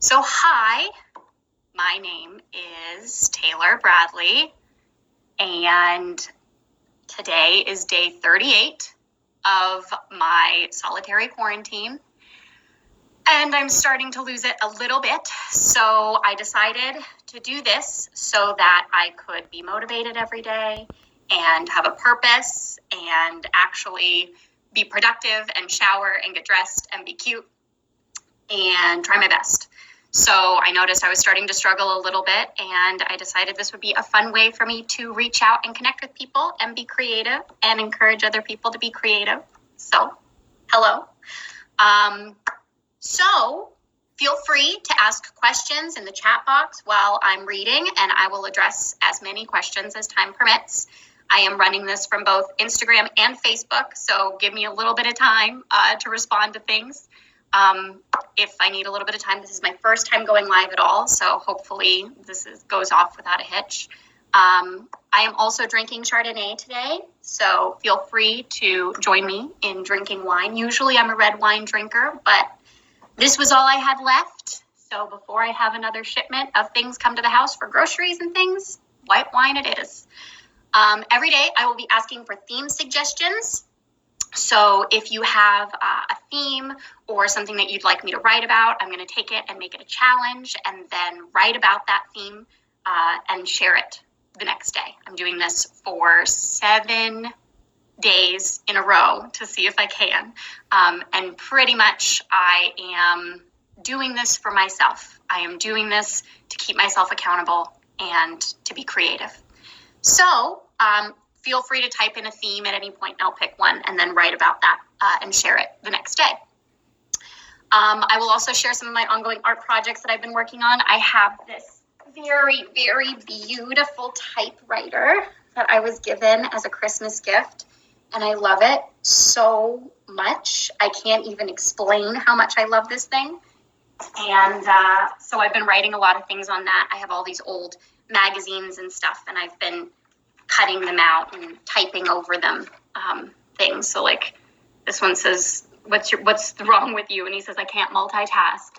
Hi, my name is Taylor Bradley, and today is day 38 of my solitary quarantine, and I'm starting to lose it a little bit, so I decided to do this so that I could be motivated every day and have a purpose and actually be productive and shower and get dressed and be cute and try my best. So I noticed I was starting to struggle a little bit, and I decided this would be a fun way for me to reach out and connect with people and be creative and encourage other people to be creative. So, hello. So feel free to ask questions in the chat box while I'm reading, and I will address as many questions as time permits. I am running this from both Instagram and Facebook, so give me a little bit of time to respond to things. If I need a little bit of time, this is my first time going live at all, so hopefully this goes off without a hitch. I am also drinking Chardonnay today, so feel free to join me in drinking wine. Usually I'm a red wine drinker, but this was all I had left, so before I have another shipment of things come to the house for groceries and things, white wine it is. Every day I will be asking for theme suggestions. So if you have a theme or something that you'd like me to write about, I'm going to take it and make it a challenge and then write about that theme and share it the next day. I'm doing this for 7 days in a row to see if I can. And pretty much I am doing this for myself. I am doing this to keep myself accountable and to be creative. So, feel free to type in a theme at any point and I'll pick one and then write about that and share it the next day. I will also share some of my ongoing art projects that I've been working on. I have this very, very beautiful typewriter that I was given as a Christmas gift, and I love it so much. I can't even explain how much I love this thing. And so I've been writing a lot of things on that. I have all these old magazines and stuff, and I've been cutting them out and typing over them things. So like this one says, what's wrong with you? And he says, I can't multitask.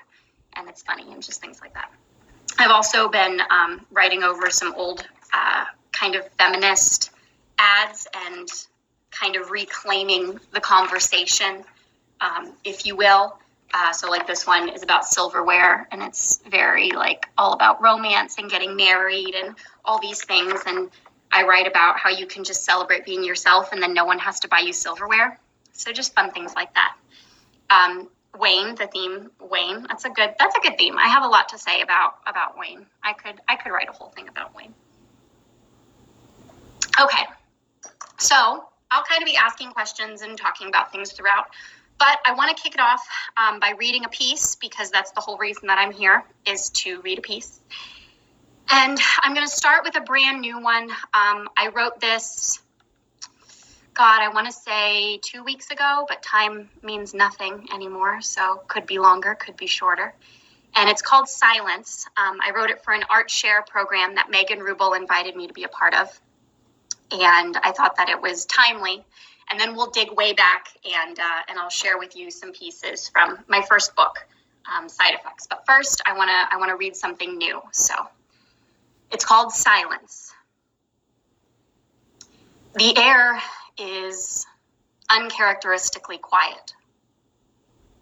And it's funny and just things like that. I've also been writing over some old kind of feminist ads and kind of reclaiming the conversation, if you will. So like this one is about silverware, and it's very like all about romance and getting married and all these things. And I write about how you can just celebrate being yourself and then no one has to buy you silverware. So just fun things like that. Wayne, the theme, Wayne, that's a good theme. I have a lot to say about Wayne. I could write a whole thing about Wayne. Okay, so I'll kind of be asking questions and talking about things throughout, but I want to kick it off by reading a piece, because that's the whole reason that I'm here, is to read a piece. And I'm going to start with a brand new one. I wrote this, I want to say 2 weeks ago, but time means nothing anymore. So could be longer, could be shorter. And it's called Silence. I wrote it for an art share program that Megan Rubel invited me to be a part of. And I thought that it was timely. And then we'll dig way back and I'll share with you some pieces from my first book, Side Effects. But first, I want to read something new. So it's called Silence. The air is uncharacteristically quiet.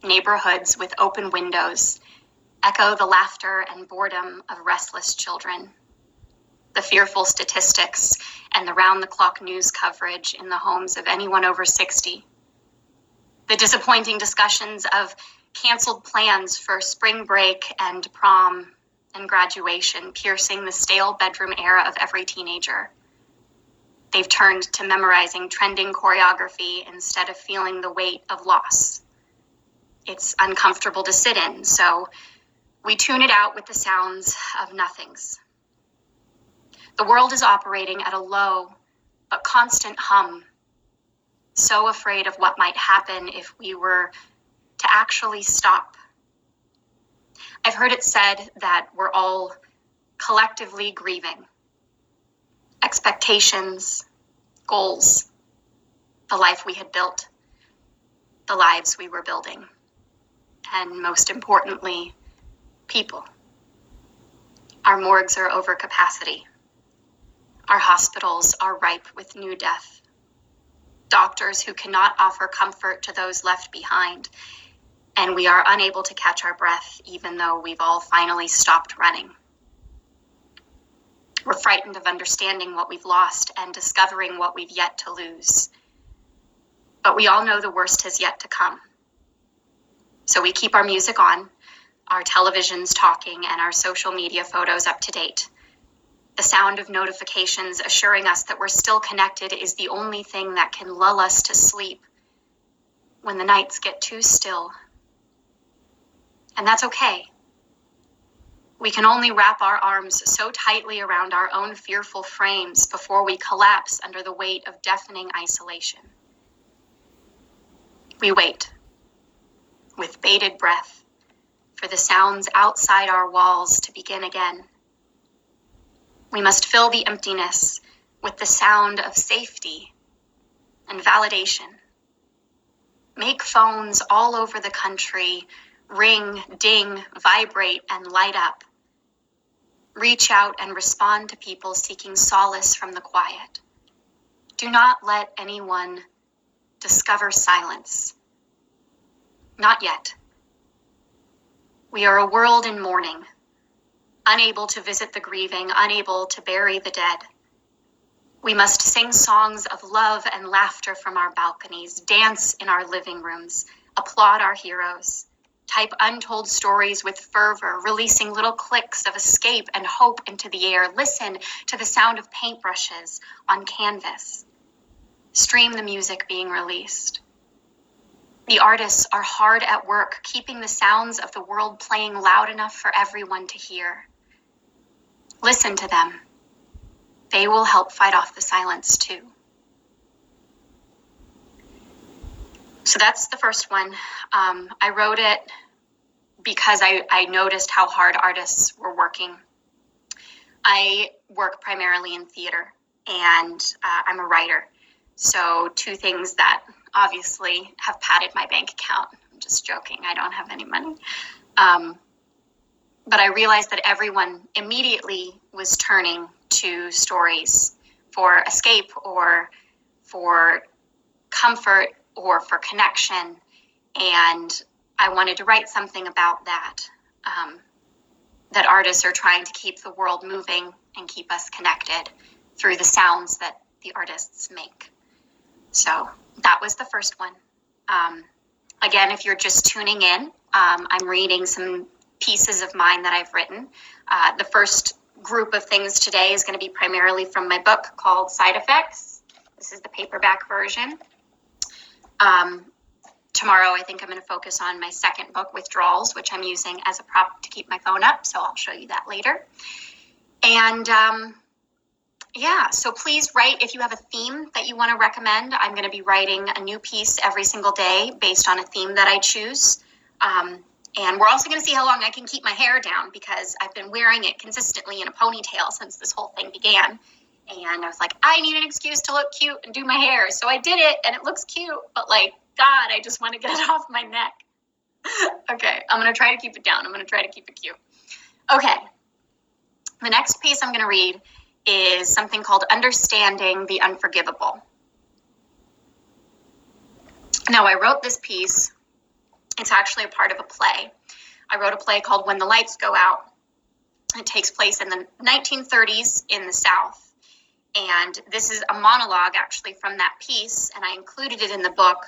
Neighborhoods with open windows echo the laughter and boredom of restless children. The fearful statistics and the round-the-clock news coverage in the homes of anyone over 60. The disappointing discussions of canceled plans for spring break and prom and graduation, piercing the stale bedroom air of every teenager. They've turned to memorizing trending choreography instead of feeling the weight of loss. It's uncomfortable to sit in, so we tune it out with the sounds of nothings. The world is operating at a low but constant hum, so afraid of what might happen if we were to actually stop. I've heard it said that we're all collectively grieving. Expectations, goals, the life we had built, the lives we were building, and most importantly, People. Our morgues are over capacity. Our hospitals are ripe with new death. Doctors who cannot offer comfort to those left behind. And we are unable to catch our breath, even though we've all finally stopped running. We're frightened of understanding what we've lost and discovering what we've yet to lose. But we all know the worst has yet to come. So we keep our music on, our televisions talking, and our social media photos up to date. The sound of notifications assuring us that we're still connected is the only thing that can lull us to sleep when the nights get too still. And that's okay. We can only wrap our arms so tightly around our own fearful frames before we collapse under the weight of deafening isolation. We wait, with bated breath, for the sounds outside our walls to begin again. We must fill the emptiness with the sound of safety and validation. Make phones all over the country ring, ding, vibrate, and light up. Reach out and respond to people seeking solace from the quiet. Do not let anyone discover silence. Not yet. We are a world in mourning, unable to visit the grieving, unable to bury the dead. We must sing songs of love and laughter from our balconies, dance in our living rooms, applaud our heroes, type untold stories with fervor, releasing little clicks of escape and hope into the air. Listen to the sound of paintbrushes on canvas. Stream the music being released. The artists are hard at work, keeping the sounds of the world playing loud enough for everyone to hear. Listen to them. They will help fight off the silence too. So that's the first one. I wrote it because I noticed how hard artists were working. I work primarily in theater, and I'm a writer. So two things that obviously have padded my bank account. I'm just joking. I don't have any money. But I realized that everyone immediately was turning to stories for escape or for comfort or for connection. And I wanted to write something about that, that artists are trying to keep the world moving and keep us connected through the sounds that the artists make. So that was the first one. Again, if you're just tuning in, I'm reading some pieces of mine that I've written. The first group of things today is going to be primarily from my book called Side Effects. This is the paperback version. Tomorrow, I think I'm going to focus on my second book, Withdrawals, which I'm using as a prop to keep my phone up. So I'll show you that later. And so please write if you have a theme that you want to recommend. I'm going to be writing a new piece every single day based on a theme that I choose. And we're also going to see how long I can keep my hair down because I've been wearing it consistently in a ponytail since this whole thing began. And I was like, I need an excuse to look cute and do my hair. So I did it and it looks cute, but like, God, I just want to get it off my neck. Okay, I'm going to try to keep it down. I'm going to try to keep it cute. Okay, the next piece I'm going to read is something called Understanding the Unforgivable. Now, I wrote this piece. It's actually a part of a play. I wrote a play called When the Lights Go Out. It takes place in the 1930s in the South. And this is a monologue actually from that piece, and I included it in the book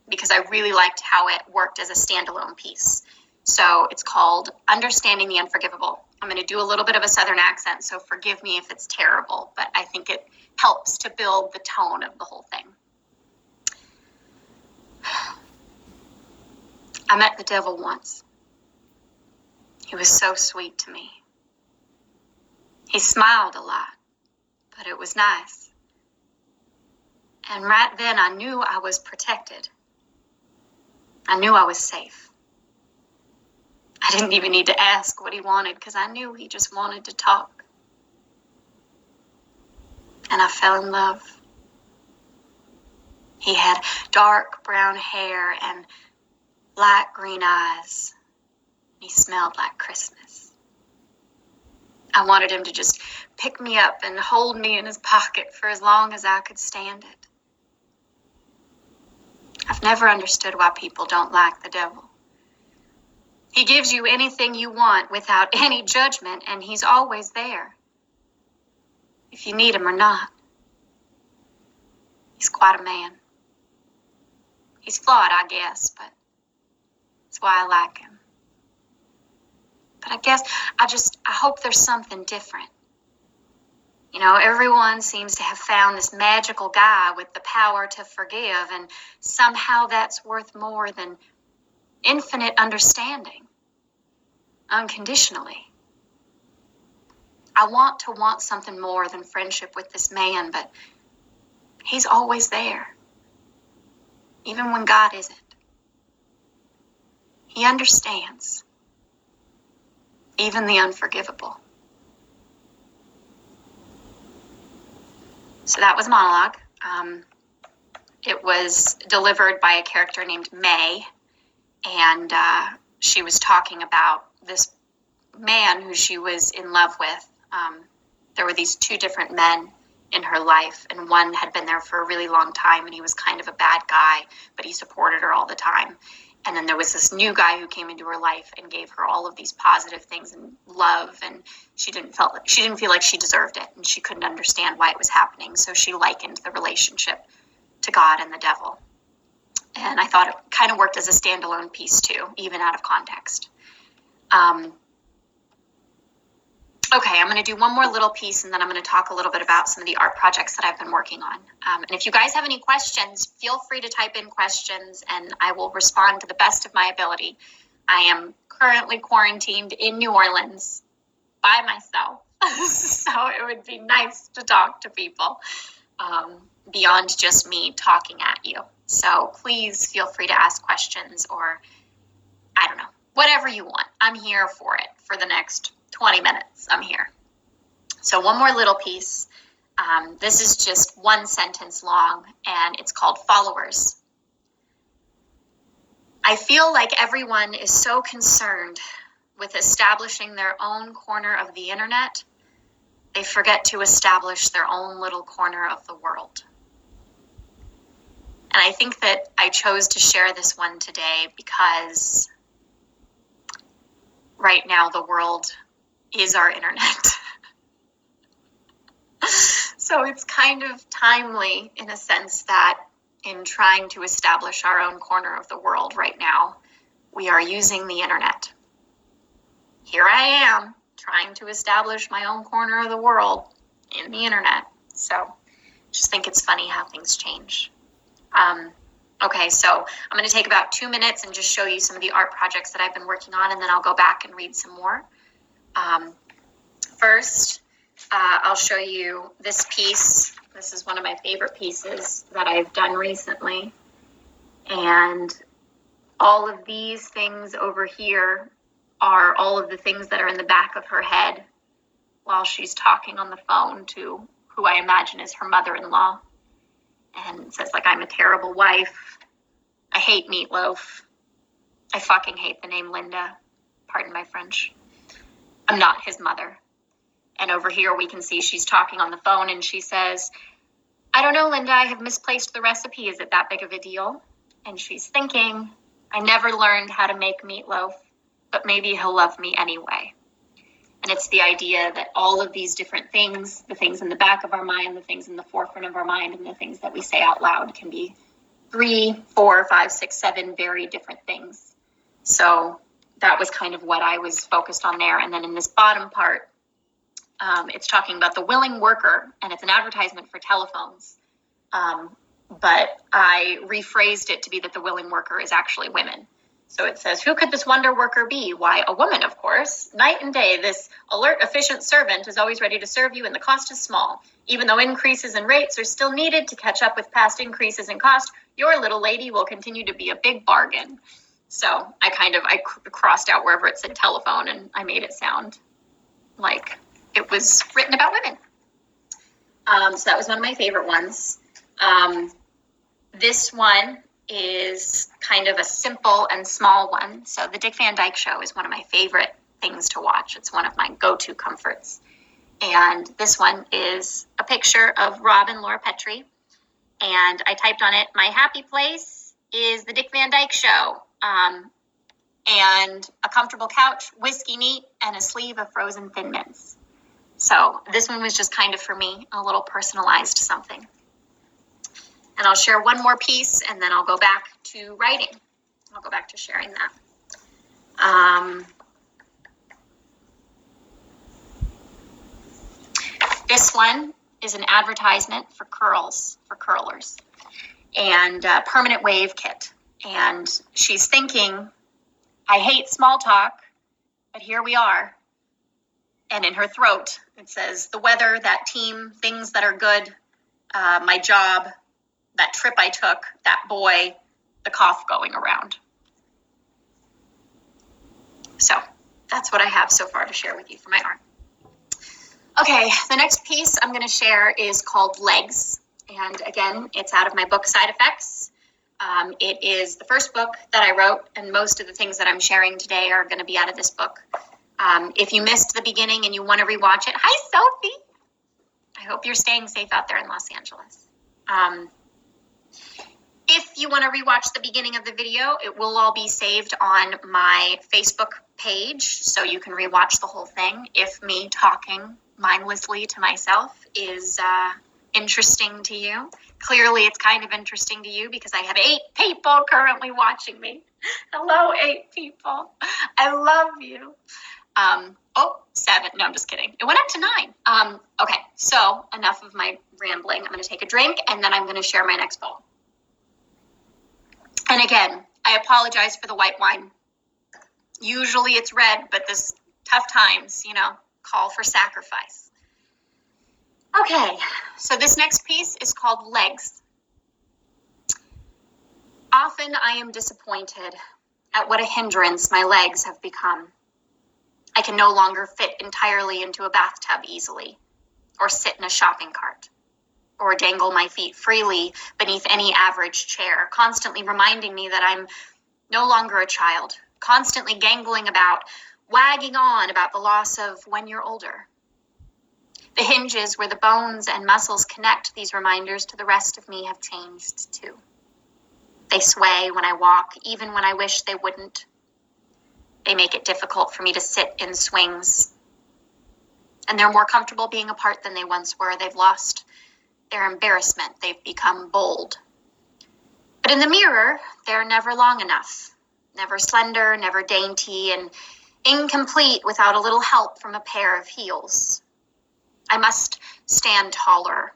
because I really liked how it worked as a standalone piece. So it's called Understanding the Unforgivable. I'm going to do a little bit of a Southern accent, so forgive me if it's terrible, but I think it helps to build the tone of the whole thing. I met the devil once. He was so sweet to me. He smiled a lot, but it was nice. And right then I knew I was protected. I knew I was safe. I didn't even need to ask what he wanted because I knew he just wanted to talk. And I fell in love. He had dark brown hair and light green eyes. He smelled like Christmas. I wanted him to just pick me up and hold me in his pocket for as long as I could stand it. I've never understood why people don't like the devil. He gives you anything you want without any judgment, and he's always there, if you need him or not. He's quite a man. He's flawed, I guess, but that's why I like him. But I guess I hope there's something different. You know, everyone seems to have found this magical guy with the power to forgive, and somehow that's worth more than infinite understanding, unconditionally. I want to want something more than friendship with this man, but he's always there, even when God isn't. He understands, even the unforgivable. So that was a monologue. It was delivered by a character named May, and she was talking about this man who she was in love with. There were these two different men in her life, and one had been there for a really long time, and he was kind of a bad guy, but he supported her all the time. And then there was this new guy who came into her life and gave her all of these positive things and love, and she didn't feel like she deserved it, and she couldn't understand why it was happening. So she likened the relationship to God and the devil. And I thought it kind of worked as a standalone piece too, even out of context. Okay, I'm going to do one more little piece, and then I'm going to talk a little bit about some of the art projects that I've been working on. And if you guys have any questions, feel free to type in questions, and I will respond to the best of my ability. I am currently quarantined in New Orleans by myself, so it would be nice to talk to people beyond just me talking at you. So please feel free to ask questions, or I don't know, whatever you want. I'm here for it for the next 20 minutes. I'm here. So one more little piece. This is just one sentence long, and it's called Followers. I feel like everyone is so concerned with establishing their own corner of the internet, they forget to establish their own little corner of the world. And I think that I chose to share this one today because right now the world is our internet. So it's kind of timely in a sense that in trying to establish our own corner of the world right now, we are using the internet. Here I am trying to establish my own corner of the world in the internet. So just think it's funny how things change. Okay, so I'm going to take about 2 minutes and just show you some of the art projects that I've been working on, and then I'll go back and read some more. First, I'll show you this piece. This is one of my favorite pieces that I've done recently. And all of these things over here are all of the things that are in the back of her head while she's talking on the phone to who I imagine is her mother-in-law. And it says, like, I'm a terrible wife. I hate meatloaf. I fucking hate the name Linda. Pardon my French. I'm not his mother. And over here we can see she's talking on the phone, and she says, I don't know, Linda, I have misplaced the recipe. Is it that big of a deal? And she's thinking, I never learned how to make meatloaf, but maybe he'll love me anyway. And it's the idea that all of these different things, the things in the back of our mind, the things in the forefront of our mind, and the things that we say out loud can be 3, 4, 5, 6, 7 very different things. So that was kind of what I was focused on there. And then in this bottom part, it's talking about the willing worker, and it's an advertisement for telephones. But I rephrased it to be that the willing worker is actually women. So it says, who could this wonder worker be? Why, a woman, of course. Night and day, this alert, efficient servant is always ready to serve you, and the cost is small. Even though increases in rates are still needed to catch up with past increases in cost, your little lady will continue to be a big bargain. So I crossed out wherever it said telephone, and I made it sound like it was written about women. So that was one of my favorite ones. This one is kind of a simple and small one. So the Dick Van Dyke Show is one of my favorite things to watch. It's one of my go-to comforts. And this one is a picture of Rob and Laura Petrie. And I typed on it, my happy place is the Dick Van Dyke Show. And a comfortable couch, whiskey neat, and a sleeve of frozen Thin Mints. So this one was just kind of, for me, a little personalized something. And I'll share one more piece, and then I'll go back to writing. I'll go back to sharing that. This one is an advertisement for curlers, and a permanent wave kit. And she's thinking, I hate small talk, but here we are. And in her throat, it says, the weather, that team, things that are good, my job, that trip I took, that boy, the cough going around. So that's what I have so far to share with you for my art. Okay, the next piece I'm going to share is called Legs. And again, it's out of my book, Side Effects. It is the first book that I wrote, and most of the things that I'm sharing today are going to be out of this book. If you missed the beginning and you want to rewatch it, hi, Sophie. I hope you're staying safe out there in Los Angeles. If you want to rewatch the beginning of the video, it will all be saved on my Facebook page, so you can rewatch the whole thing. If me talking mindlessly to myself is interesting to you, clearly it's kind of interesting to you because I have 8 people currently watching me. Hello, 8 people. I love you. 7. No, I'm just kidding. It went up to 9. Okay, so enough of my rambling. I'm going to take a drink, and then I'm going to share my next bowl. And again, I apologize for the white wine. Usually it's red, but this tough times, call for sacrifice. Okay, so this next piece is called Legs. Often I am disappointed at what a hindrance my legs have become. I can no longer fit entirely into a bathtub easily, or sit in a shopping cart, or dangle my feet freely beneath any average chair, constantly reminding me that I'm no longer a child, constantly gangling about, wagging on about the loss of when you're older. The hinges where the bones and muscles connect these reminders to the rest of me have changed too. They sway when I walk, even when I wish they wouldn't. They make it difficult for me to sit in swings. And they're more comfortable being apart than they once were. They've lost their embarrassment. They've become bold. But in the mirror, they're never long enough, never slender, never dainty, and incomplete without a little help from a pair of heels. I must stand taller,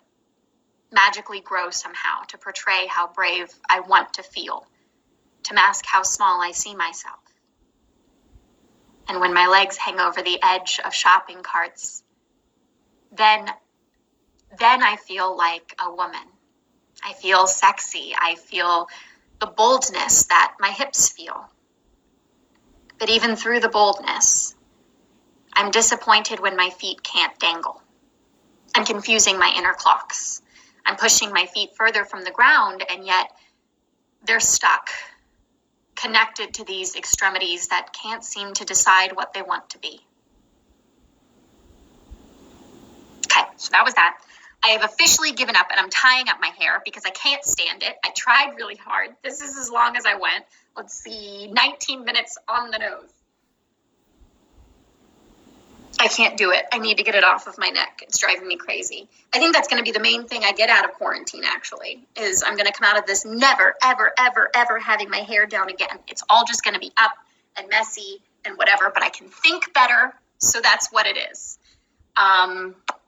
magically grow somehow to portray how brave I want to feel, to mask how small I see myself. And when my legs hang over the edge of shopping carts, then I feel like a woman. I feel sexy. I feel the boldness that my hips feel. But even through the boldness, I'm disappointed when my feet can't dangle. I'm confusing my inner clocks. I'm pushing my feet further from the ground, and yet they're stuck, connected to these extremities that can't seem to decide what they want to be. Okay, so that was that. I have officially given up, and I'm tying up my hair because I can't stand it. I tried really hard. This is as long as I went. Let's see, 19 minutes on the nose. I can't do it. I need to get it off of my neck. It's driving me crazy. I think that's going to be the main thing I get out of quarantine, actually, is I'm going to come out of this never, ever, ever, ever having my hair down again. It's all just going to be up and messy and whatever, but I can think better, so that's what it is.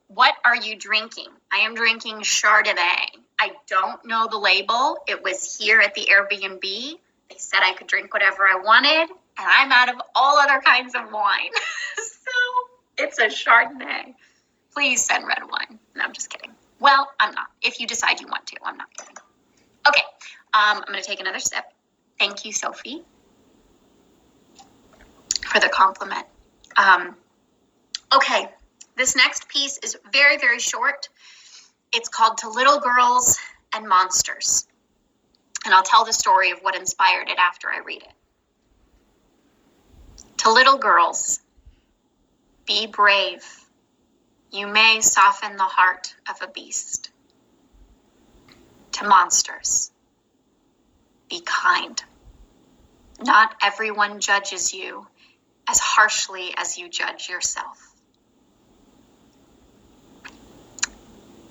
What are you drinking? I am drinking Chardonnay. I don't know the label. It was here at the Airbnb. They said I could drink whatever I wanted, and I'm out of all other kinds of wine. So it's a Chardonnay. Please send red wine. No, I'm just kidding. Well, I'm not. If you decide you want to, I'm not kidding. Okay, I'm going to take another sip. Thank you, Sophie, for the compliment. Okay, this next piece is very, very short. It's called To Little Girls and Monsters. And I'll tell the story of what inspired it after I read it. To little girls, be brave. You may soften the heart of a beast. To monsters, be kind. Not everyone judges you as harshly as you judge yourself.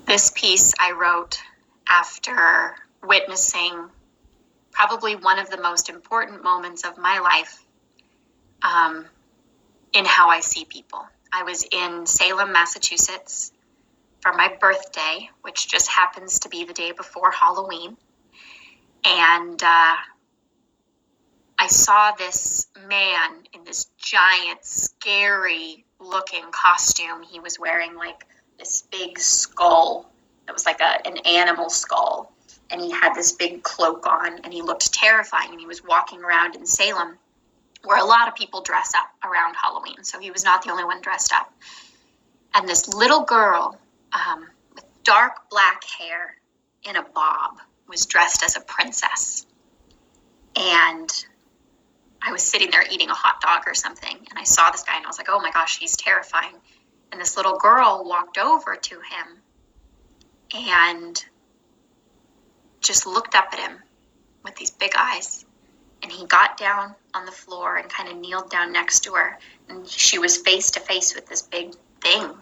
This piece I wrote after witnessing probably one of the most important moments of my life in how I see people. I was in Salem, Massachusetts for my birthday, which just happens to be the day before Halloween. And I saw this man in this giant, scary looking costume. He was wearing like this big skull. It was like an animal skull. And he had this big cloak on, and he looked terrifying. And he was walking around in Salem, where a lot of people dress up around Halloween. So he was not the only one dressed up. And this little girl with dark black hair in a bob was dressed as a princess. And I was sitting there eating a hot dog or something, and I saw this guy, and I was like, oh my gosh, he's terrifying. And this little girl walked over to him and just looked up at him with these big eyes. And he got down on the floor and kind of kneeled down next to her. And she was face to face with this big thing.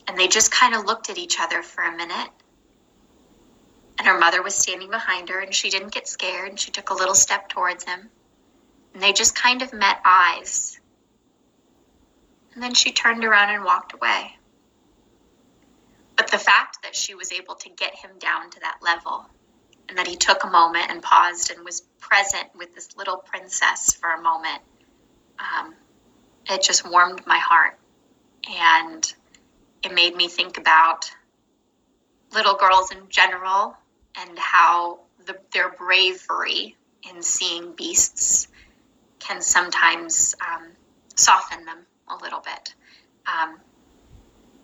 And they just kind of looked at each other for a minute. And her mother was standing behind her, and she didn't get scared. And she took a little step towards him. And they just kind of met eyes. And then she turned around and walked away. But the fact that she was able to get him down to that level, and that he took a moment and paused and was present with this little princess for a moment, it just warmed my heart. And it made me think about little girls in general and how their bravery in seeing beasts can sometimes soften them a little bit.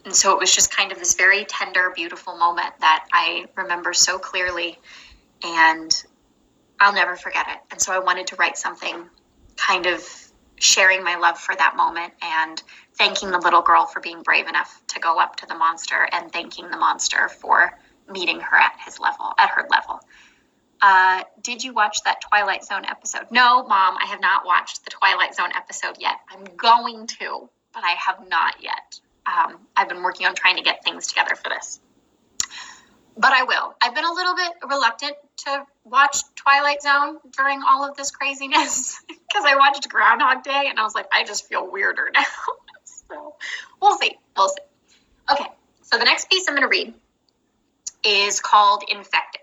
And so it was just kind of this very tender, beautiful moment that I remember so clearly, and I'll never forget it. And so I wanted to write something kind of sharing my love for that moment and thanking the little girl for being brave enough to go up to the monster, and thanking the monster for meeting her at her level. Did you watch that Twilight Zone episode? No, Mom, I have not watched the Twilight Zone episode yet. I'm going to, but I have not yet. I've been working on trying to get things together for this. But I will. I've been a little bit reluctant to watch Twilight Zone during all of this craziness because I watched Groundhog Day and I was like, I just feel weirder now. So we'll see. Okay, so the next piece I'm going to read is called Infected.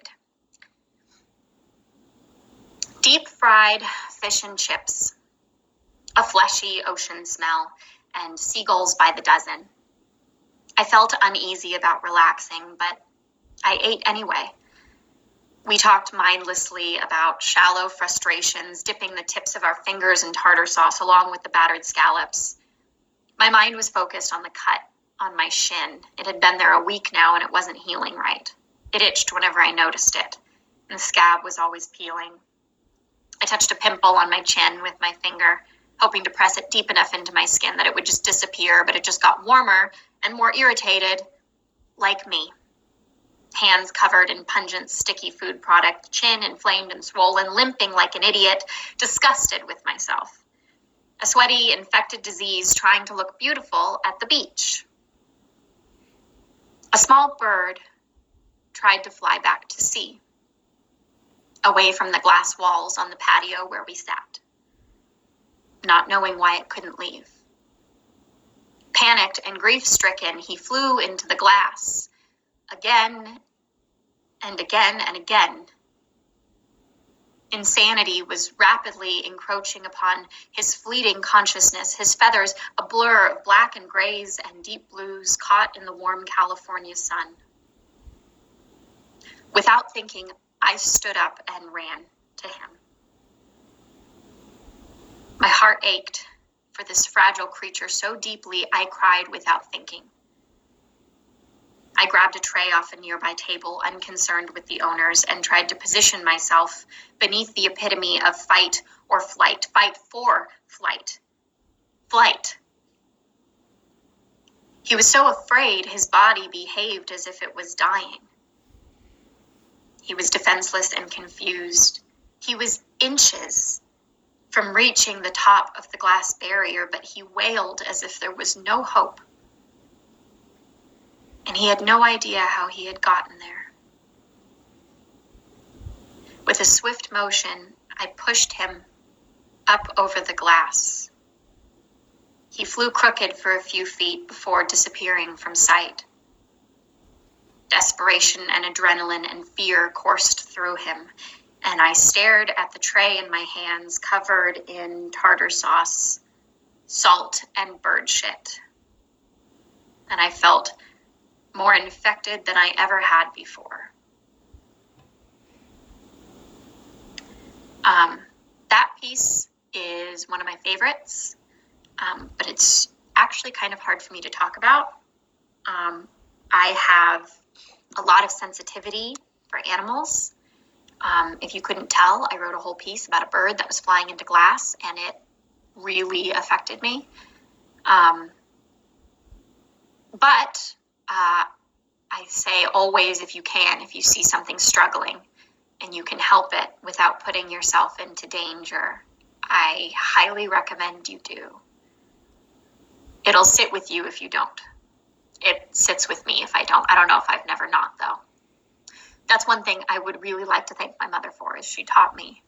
Deep fried fish and chips, a fleshy ocean smell, and seagulls by the dozen. I felt uneasy about relaxing, but I ate anyway. We talked mindlessly about shallow frustrations, dipping the tips of our fingers in tartar sauce along with the battered scallops. My mind was focused on the cut on my shin. It had been there a week now, and it wasn't healing right. It itched whenever I noticed it, and the scab was always peeling. I touched a pimple on my chin with my finger, hoping to press it deep enough into my skin that it would just disappear, but it just got warmer and more irritated, like me. Hands covered in pungent, sticky food product, chin inflamed and swollen, limping like an idiot, disgusted with myself. A sweaty, infected disease trying to look beautiful at the beach. A small bird tried to fly back to sea, away from the glass walls on the patio where we sat, not knowing why it couldn't leave. Panicked and grief-stricken, he flew into the glass, again and again and again. Insanity was rapidly encroaching upon his fleeting consciousness, his feathers a blur of black and grays and deep blues caught in the warm California sun. Without thinking, I stood up and ran to him. My heart ached for this fragile creature so deeply I cried without thinking. I grabbed a tray off a nearby table, unconcerned with the owners, and tried to position myself beneath the epitome of fight or flight. Fight for flight. Flight. He was so afraid his body behaved as if it was dying. He was defenseless and confused. He was inches from reaching the top of the glass barrier, but he wailed as if there was no hope. And he had no idea how he had gotten there. With a swift motion, I pushed him up over the glass. He flew crooked for a few feet before disappearing from sight. Desperation and adrenaline and fear coursed through him, and I stared at the tray in my hands covered in tartar sauce, salt, and bird shit. And I felt more infected than I ever had before. That piece is one of my favorites, but it's actually kind of hard for me to talk about. I have a lot of sensitivity for animals. If you couldn't tell, I wrote a whole piece about a bird that was flying into glass, and it really affected me. But I say always, if you can, if you see something struggling and you can help it without putting yourself into danger, I highly recommend you do. It'll sit with you if you don't. It sits with me if I don't. I don't know if I've never not, though. That's one thing I would really like to thank my mother for, is she taught me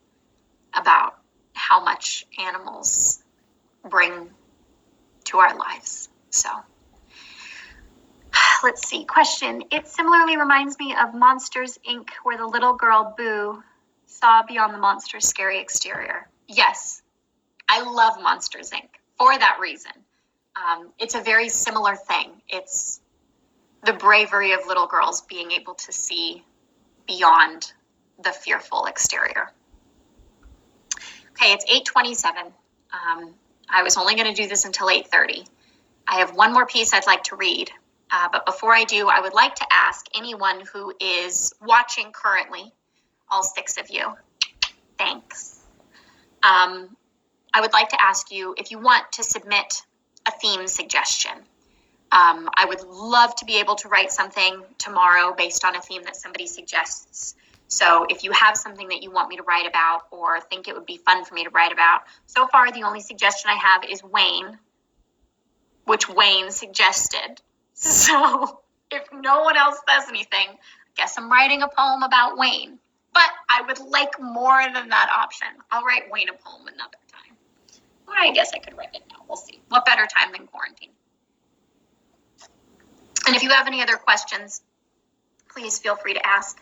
about how much animals bring to our lives. So let's see. Question. It similarly reminds me of Monsters, Inc., where the little girl, Boo, saw beyond the monster's scary exterior. Yes, I love Monsters, Inc. for that reason. It's a very similar thing. It's the bravery of little girls being able to see beyond the fearful exterior. Okay, it's 8:27. I was only going to do this until 8:30. I have one more piece I'd like to read. But before I do, I would like to ask anyone who is watching currently, all 6 of you, thanks. I would like to ask you if you want to submit a theme suggestion. I would love to be able to write something tomorrow based on a theme that somebody suggests. So if you have something that you want me to write about or think it would be fun for me to write about, so far the only suggestion I have is Wayne, which Wayne suggested. So if no one else says anything, I guess I'm writing a poem about Wayne. But I would like more than that option. I'll write Wayne a poem another time. Or I guess I could write it now. We'll see. What better time than quarantine? And if you have any other questions, please feel free to ask.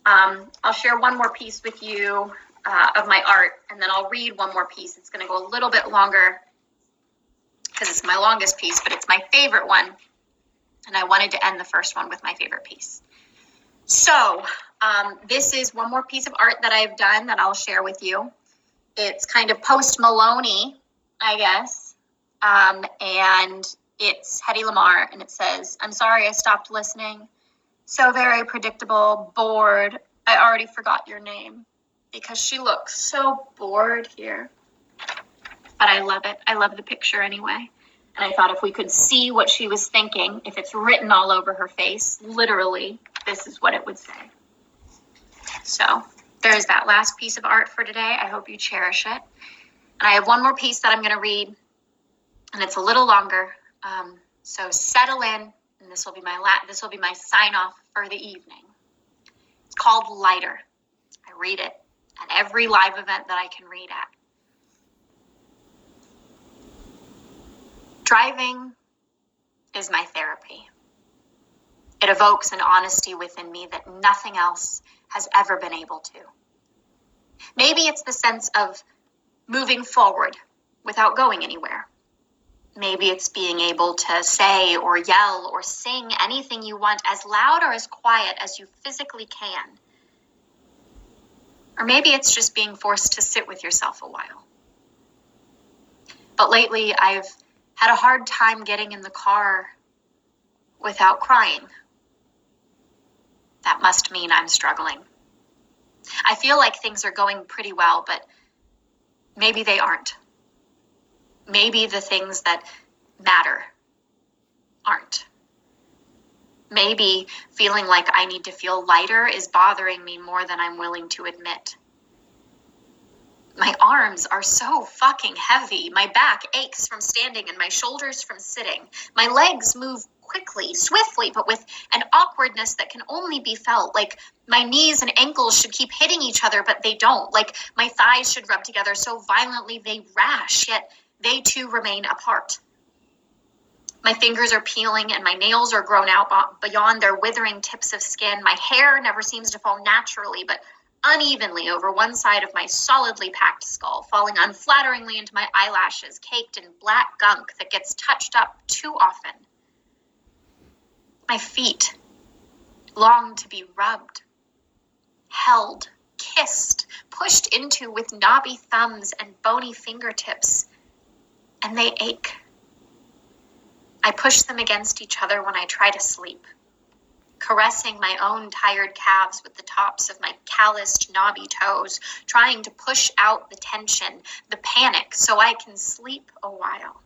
I'll share one more piece with you of my art, and then I'll read one more piece. It's going to go a little bit longer because it's my longest piece, but it's my favorite one. And I wanted to end the first one with my favorite piece. So this is one more piece of art that I've done that I'll share with you. It's kind of post-Maloney, I guess. And it's Hedy Lamarr, and it says, "I'm sorry I stopped listening. So very predictable, bored. I already forgot your name," because she looks so bored here. But I love it. I love the picture anyway. And I thought if we could see what she was thinking, if it's written all over her face, literally, this is what it would say. So there's that last piece of art for today. I hope you cherish it. And I have one more piece that I'm going to read, and it's a little longer. So settle in, and this will be my sign off for the evening. It's called Lighter. I read it at every live event that I can read at. Driving is my therapy. It evokes an honesty within me that nothing else has ever been able to. Maybe it's the sense of moving forward without going anywhere. Maybe it's being able to say or yell or sing anything you want as loud or as quiet as you physically can. Or maybe it's just being forced to sit with yourself a while. But lately, I've had a hard time getting in the car without crying. That must mean I'm struggling. I feel like things are going pretty well, but maybe they aren't. Maybe the things that matter aren't. Maybe feeling like I need to feel lighter is bothering me more than I'm willing to admit. My arms are so fucking heavy. My back aches from standing and my shoulders from sitting. My legs move quickly, swiftly, but with an awkwardness that can only be felt. Like my knees and ankles should keep hitting each other, but they don't. Like my thighs should rub together so violently they rash, yet they too remain apart. My fingers are peeling and my nails are grown out beyond their withering tips of skin. My hair never seems to fall naturally, but unevenly over one side of my solidly packed skull, falling unflatteringly into my eyelashes, caked in black gunk that gets touched up too often. My feet long to be rubbed, held, kissed, pushed into with knobby thumbs and bony fingertips, and they ache. I push them against each other when I try to sleep, caressing my own tired calves with the tops of my calloused, knobby toes, trying to push out the tension, the panic, so I can sleep a while.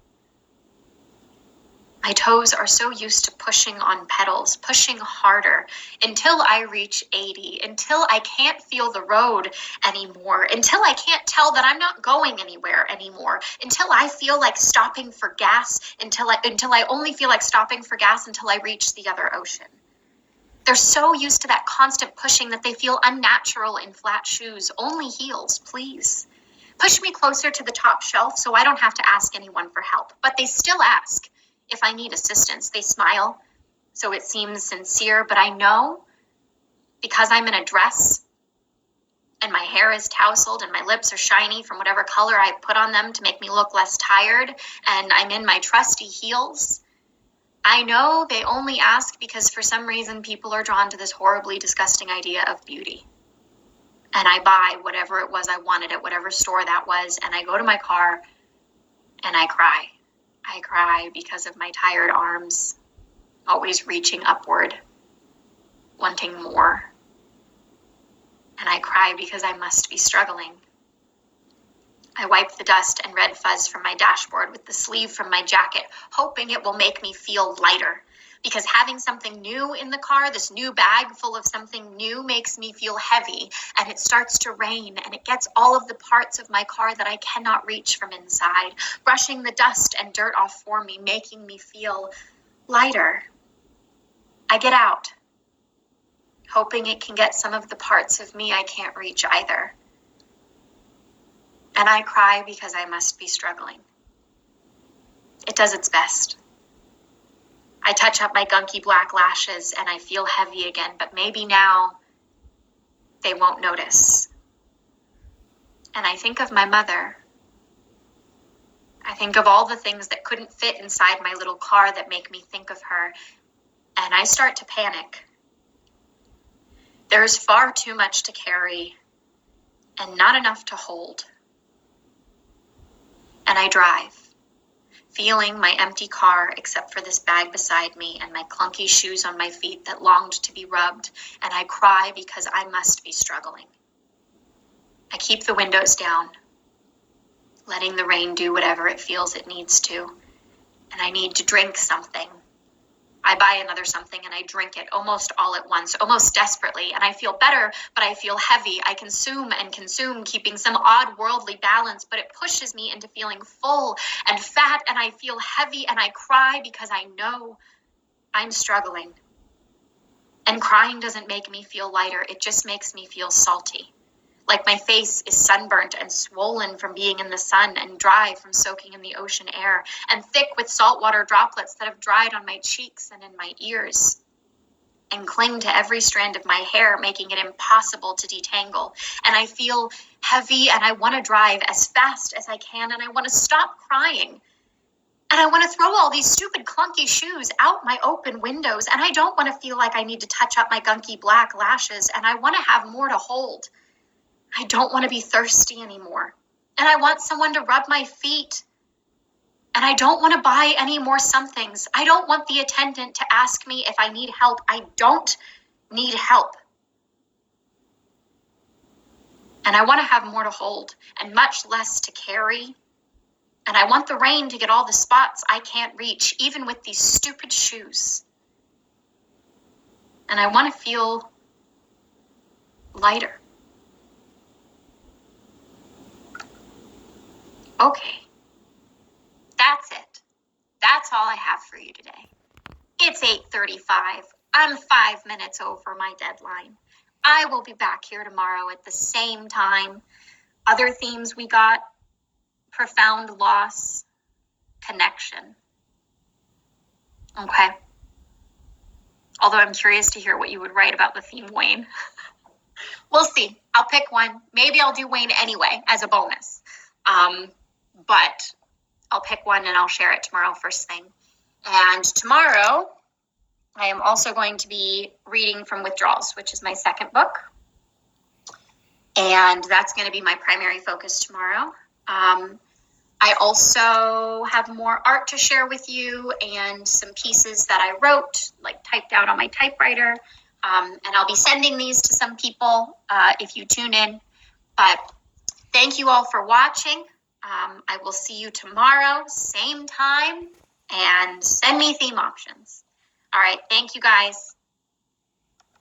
My toes are so used to pushing on pedals, pushing harder, until I reach 80, until I can't feel the road anymore, until I can't tell that I'm not going anywhere anymore, until I feel like stopping for gas, until I only feel like stopping for gas until I reach the other ocean. They're so used to that constant pushing that they feel unnatural in flat shoes. Only heels, please. Push me closer to the top shelf so I don't have to ask anyone for help, but they still ask. If I need assistance, they smile, so it seems sincere, but I know because I'm in a dress and my hair is tousled and my lips are shiny from whatever color I put on them to make me look less tired, and I'm in my trusty heels, I know they only ask because for some reason people are drawn to this horribly disgusting idea of beauty. And I buy whatever it was I wanted at whatever store that was, and I go to my car and I cry. I cry because of my tired arms, always reaching upward, wanting more. And I cry because I must be struggling. I wipe the dust and red fuzz from my dashboard with the sleeve from my jacket, hoping it will make me feel lighter. Because having something new in the car, this new bag full of something new, makes me feel heavy. And it starts to rain, and it gets all of the parts of my car that I cannot reach from inside, brushing the dust and dirt off for me, making me feel lighter. I get out, hoping it can get some of the parts of me I can't reach either. And I cry because I must be struggling. It does its best. I touch up my gunky black lashes and I feel heavy again, but maybe now they won't notice. And I think of my mother. I think of all the things that couldn't fit inside my little car that make me think of her, and I start to panic. There is far too much to carry and not enough to hold. And I drive, feeling my empty car except for this bag beside me and my clunky shoes on my feet that longed to be rubbed, and I cry because I must be struggling. I keep the windows down, letting the rain do whatever it feels it needs to, and I need to drink something. I buy another something and I drink it almost all at once, almost desperately, and I feel better, but I feel heavy. I consume and consume, keeping some odd worldly balance, but it pushes me into feeling full and fat, and I feel heavy, and I cry because I know I'm struggling. And crying doesn't make me feel lighter, it just makes me feel salty. Like my face is sunburnt and swollen from being in the sun, and dry from soaking in the ocean air, and thick with saltwater droplets that have dried on my cheeks and in my ears, and cling to every strand of my hair, making it impossible to detangle. And I feel heavy, and I want to drive as fast as I can, and I want to stop crying. And I want to throw all these stupid clunky shoes out my open windows, and I don't want to feel like I need to touch up my gunky black lashes, and I want to have more to hold. I don't want to be thirsty anymore, and I want someone to rub my feet, and I don't want to buy any more somethings. I don't want the attendant to ask me if I need help. I don't need help. And I want to have more to hold and much less to carry. And I want the rain to get all the spots I can't reach, even with these stupid shoes. And I want to feel lighter. Okay, that's it. That's all I have for you today. It's 8:35. I'm 5 minutes over my deadline. I will be back here tomorrow at the same time. Other themes we got: profound loss, connection. Okay. Although I'm curious to hear what you would write about the theme Wayne. We'll see. I'll pick one. Maybe I'll do Wayne anyway as a bonus. But I'll pick one and I'll share it tomorrow first thing. And tomorrow, I am also going to be reading from Withdrawals, which is my second book. And that's going to be my primary focus tomorrow. I also have more art to share with you and some pieces that I wrote, like typed out on my typewriter. And I'll be sending these to some people if you tune in. But thank you all for watching. I will see you tomorrow, same time, and send me theme options. All right, thank you guys.